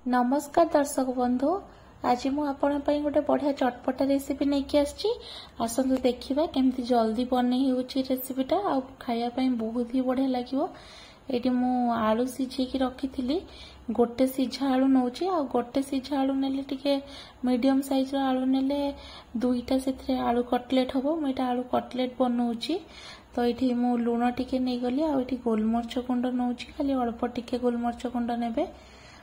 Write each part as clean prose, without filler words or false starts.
नमस्कार दर्शक बंधु। आज मु आपण पई गोटे बढ़िया चटपटा रेसिपी नहीं आसची। आसंतु देखिबा केमती जल्दी बनै होउची रेसिपीटा आ खाया पई बहुत ही बढ़िया लागिवो। एटी मु आलू सिझे की रखिथिली, गोटे सिझा आलू नउची आ गोटे सिझा आलू नेले टिके मीडियम साइज रो आलू नेले दुईटा सेथरे आलू कटलेट हबो। मु एटा आलू कटलेट बनौची। तो ये मु लुण टिके नै गली आ एटी गोलमरच गुंड नउची, खाली अल्प टिके गोलमरच गुंड नेबे।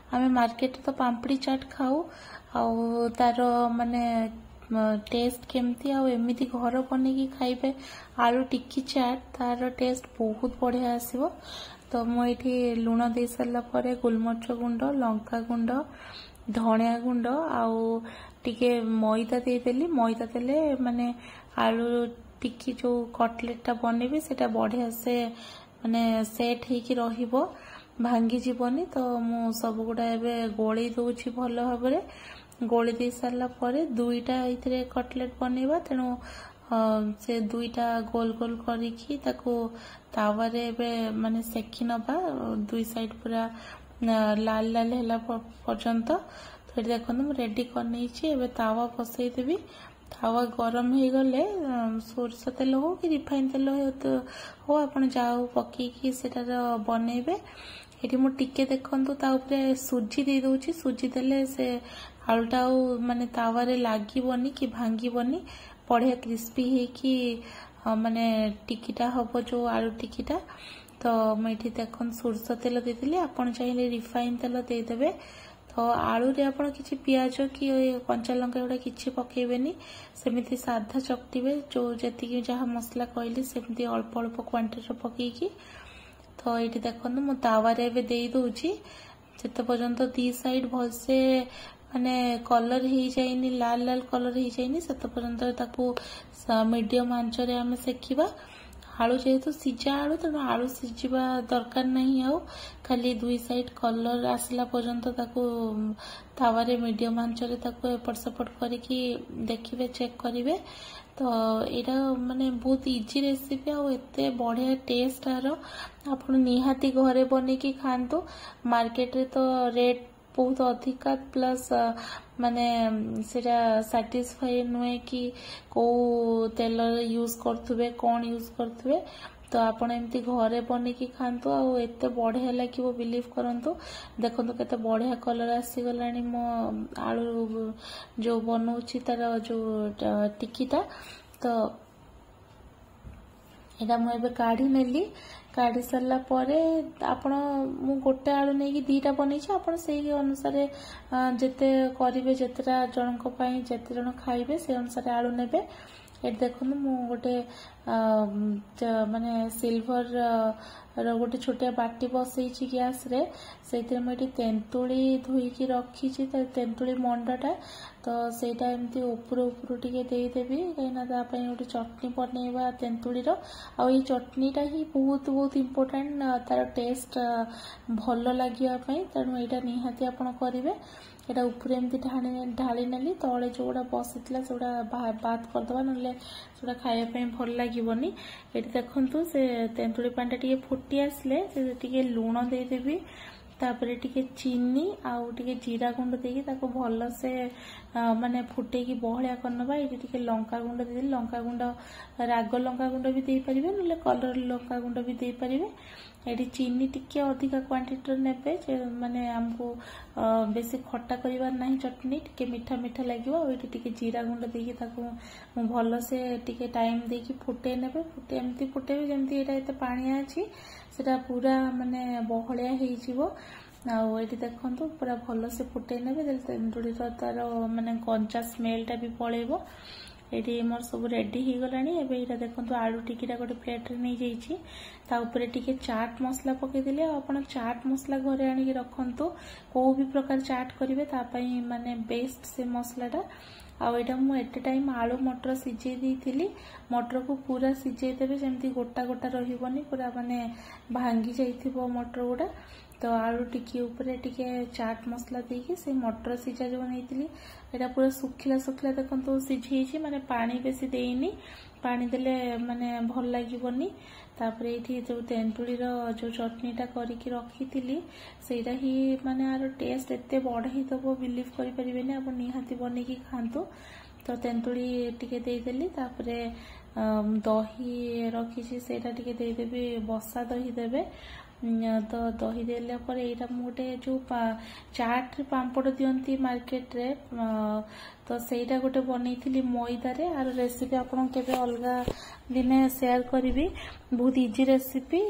आमे मार्केट तो पांपड़ी चाट खाऊ आउ तार माने टेस्ट केमती एमती घर बनेकी खाइबे आलू टिक्की चाट तार टेस्ट बहुत बढ़िया आसीबो। तो मुझे लुण दे सारा पर गोलमरच गुंड, लंका गुंड, धनिया गुंड आउ टिके मैदा देदेली। मैदा देले माने आलू टिक्की जो कटलेट बनेबी सेटा बढ़िया से माने सेट होकी रहिबो, भांगी जीवनी। तो मु सब गुड़ा एबे गोली दउची भल भाबरे। गोली दे सारा पर दुईटा इथरे कटलेट बनेबा, तेणु से दुईटा गोल गोल करिकी ताको तावारे एबे माने सेकी नबा, दुई साइड पूरा लाल लाल हैला पर्यंत। तो देखो मु रेडी करनी एबे तावा बसई देबी। तावा गरम हो गले सोरष तेल हो कि रिफाइन तेल हो आपण जाओ पकईकी सेटार बनेबे। ये मु टिके देखंतु ता उपरे सुजी दे दउची। सुजी देले से आलूटा माने तावारे लागिबनी कि भांगिबनी, बढ़िया क्रिस्पी हेकी माने टिकीटा हबो जो आलू टिकीटा। तो मुझे देखन सोरष तेल देदेली, आपण चाहिए रिफाइन तेल देदेबे। तो आलू रे आपण किछि पियाज कि कंचा लंका गुड़ा किछि पकेबेनी, सेमिति साधा चकटिबे। जो जेतिकी जहा मसला कहली सेमिति अल्प अल्प क्वांटिटी पकेकी। तो ये देखो मु तावारे एबे देई दउची, जेते पर्यंत दी साइड भलसे माने कलर ही जाइनी, लाल लाल कलर ही जाइनी, सेते पर्यंत ताकू मीडियम आंच रे आमे सेकिबा। आलू जेहेतु सिझा आलू, तेणु आलू सिझा दरकार नहीं, आउ खाली दुई साइड कलर आसला पर्यंत ताकू तावारे मीडियम आंच रे ताकू एपट सेपट करिकी देखिबे, चेक करिवे। तो यहाँ माने बहुत इजी रेसिपी आ एते बढ़िया टेस्ट आर आप निहाती घरे बनेकी खातु। मार्केट रे तो रेट बहुत अधिका, प्लस माने सेटा सैटिस्फाई नुहे कि को तेल यूज करथुबे, कौन यूज करथुबे। तो आपण एमती घरे बनेकी खातु आ एते बढ़िया लागिवो, बिलीव करंतु। देखंतु केते बढ़िया कलर आसी गलानी मो आलू जो बनौची तार जो टिक्कीटा। तो एटा मु एबे काढी नेली। काढ़ी सारा पर आपण मु गोटे आलू नहीं कि दीटा बनी, आप अनुसार जिते करेंगे, जितेटा जन जिते जन खाइबे से अनुसार आलू नेबे। ये देखो मु गोटे माने सिल्वर गोटे छोटिया बाटी बसई गैस रे, से तेंतुली धोईकी रखी तेंतुली मंडाटा। तो सेटा एमती ऊपर ऊपर टिके देदेवी, कहीं गोटे चटनी बनैबा तेंतुली रो। आ ये चटनीटा ही बहुत बहुत इम्पोर्टेंट तार टेस्ट भल लगे, तेणु यहाँ निहाती आपण करेंगे। एटा ऊपर एमती ढाली नेली, तले जो गुड़ा बसीला से बात करदे, ना खायापी भल लगे। ये देखु से तेंतुली पानी टे फुटी आसले टे लुण देदेवी, तापर टिके चीनी आउ टिके जीरा गुंड देकी ताको भल से माने फुटेकी बहलिया करनबा। ये टिके लंका गुंड दे, लंका गुंड राग लंका गुंड भी दे परिबे, नले कलर लंका गुंड भी दे परिबे। एटी चीनी टिके अधिका क्वांटिटी नेबे, माने हमको बेसी खट्टा करिवार नाही, चटनी टिके मीठा मीठा लागिवो। एटी टिके जीरा गुंड देकी ताको भल से टिके टाइम देकी फुटे नेबे। फुटे एमती फुटेबे जेमती एटा एते पानिया अछि सेटा पूरा माने बहलिया हेइ जिवो। आउ ये देखु पूरा भल से फुटे ने, तेंतुली तार माने कंचा स्मेलटा भी पलैबो। ये मोर सब रेडी हो गलानी। एबे इटा देखंतु आलू टिकीटा गोटे प्लेट रे नै जाईची, ता ऊपर टिके चाट मसला पके देले। आपण चाट मसला घरे आनी रखंतु, को भी प्रकार चाट करिवे ता पई माने बेस्ट से मसलाटा। आटा मु एटे टाइम आलू मटर सिझे देइथिली। मटर को पूरा सिझे देबे, जेमती गोटा गोटा रहिबनी, पूरा माने भांगी जाइथिबो मटर गुडा। तो आलू टिकी ऊपर टिके चाट मसला देकी से मटर सीझा जो नहीं एटा पूरा सुखिला सुखिला देखो सीझे माने पानी बेसी देनी पानी देले माने भल लागिबनी तापरे एठी जो तेंतुली जो चटनीटा करके रखी सेटा ही माने आरो टेस्ट एते बढ़ाई दबो बिलीव करि परिबेनी आप निहाती बनेकी खांतु। तो तेंतुली टिके देदेली तापरे दही रखी सेटा टिके देदेबी बसा दही देबे तो दही देला पर एटा मोटे जो चाट पांपड़ दियंती मार्केट रे तो सेटा गोटे बनैथिली मैदा रे आर रेसिपी आपन केबे अलगा दिने शेयर करिवि बहुत इजी रेसिपी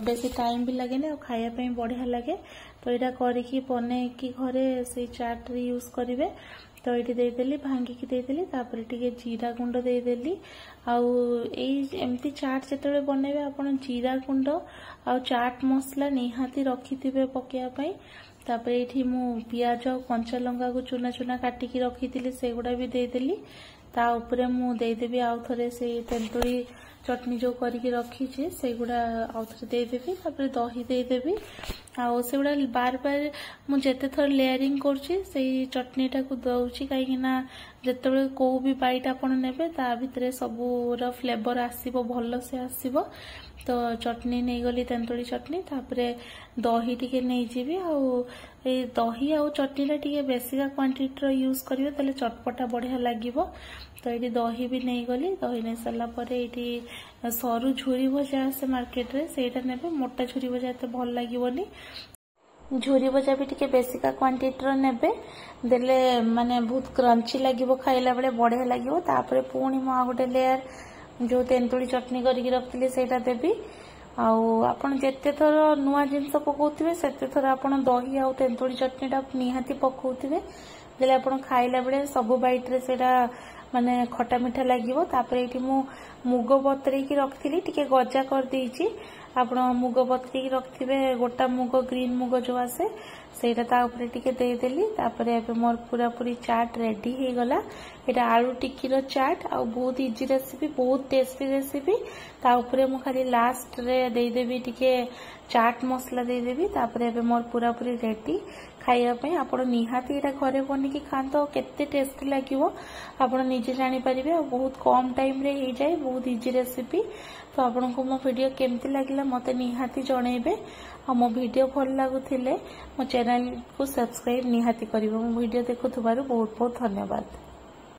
बेसी टाइम भी लागेनी और खाया पे बढ़िया लगे। तो एटा करिकी बने की घरे से चाट रे यूज करिवे। तो ये देदेली भांगिकी देदेली तापर टिके जीरा गुंड देदेली आउ एमती चाट जिते बनइबे आपन जीरा गुंड आ चाट मसला निहाती रखिथिबे पकेया पई। तापर एठी मु पियाज और कंचा लंका को चुना चुना काटिकी रखिथिली सेगुडा भी देदेली ता ऊपर मु देदेबी आउ थरे से तेंतुली चटनी जो करके रखी सेगुड़ा आउ थे देदेवी तापर दही देदेवी आउ सेगुड़ा बार बार मु जेते थर लेयरिंग करछि सेही चटनीटा को दउछि काहे ना जेतेबेले को भी बाइट आपन नेबे ता भितरे सबूर फ्लेवर आसीबो भलो से आसीबो। तो चटनी नहीं गली तेंतुली चटनी तापरे दही टिके नहीं जीवी आउ ए दही आउ चटनीटा टिके बेसिका क्वांटिटी रो यूज करिवे तले चटपटा बढ़िया लागिवो। तो ये दही भी नहीं गली दही नहीं सारा पर ये सरू झुरी भजा से मार्केट रे सेटा नेबे मोटा झुरी भजा एते भल लागिवनी झुरी भजा भी टिके बेसिका क्वांटिटी रो नेबे देले माने बहुत क्रंची लागिवो खाइला बेले बढ़िया लागिवो। तापरे पुणी मो गोटे लेयर जो तेंतुली चटनी करके रखिली सेटा देबी आउ आपण जेते थर नुआ जिनस पकाउथिबे सेते थर आपण दही आउ तेंतुली चटनीटा निहाती पकाउथिबे देले आपण खाइला बेले सब बाइट रे सेटा माने खटा मीठा लागिवो। तापर एठी मु मुग बतरे की रखथिली टिके गजा कर देइची आपण मुग बतरे की रखथिबे गोटा मुग ग्रीन मुग जो आसे सेटा ता ऊपर टिके दे देली। तापर एबे मोर पूरा पूरी चाट रेडी हे गला। एटा आलू टिक्की रो चाट आ बहुत इजी रेसिपी बहुत टेस्टी रेसिपी ता ऊपर मु खाली लास्ट रे दे देबी टिके चाट मसला दे देबी। तापर एबे मोर पूरा पूरी रेडी खाइया पे आपण निहाती एटा घरे बनिकी खांतो केते टेस्टी लागिवो आपण निजे जानि परिबे और बहुत कम टाइम रे हे जाय बहुत इजी रेसिपी। तो आपण को मो वीडियो केमती लागिला मते निहाती जणैबे आ मो वीडियो भल लागुथिले मो चैनल को सब्सक्राइब निहाती करिवो। मो वीडियो देखुथबारु बहुत बहुत धन्यवाद।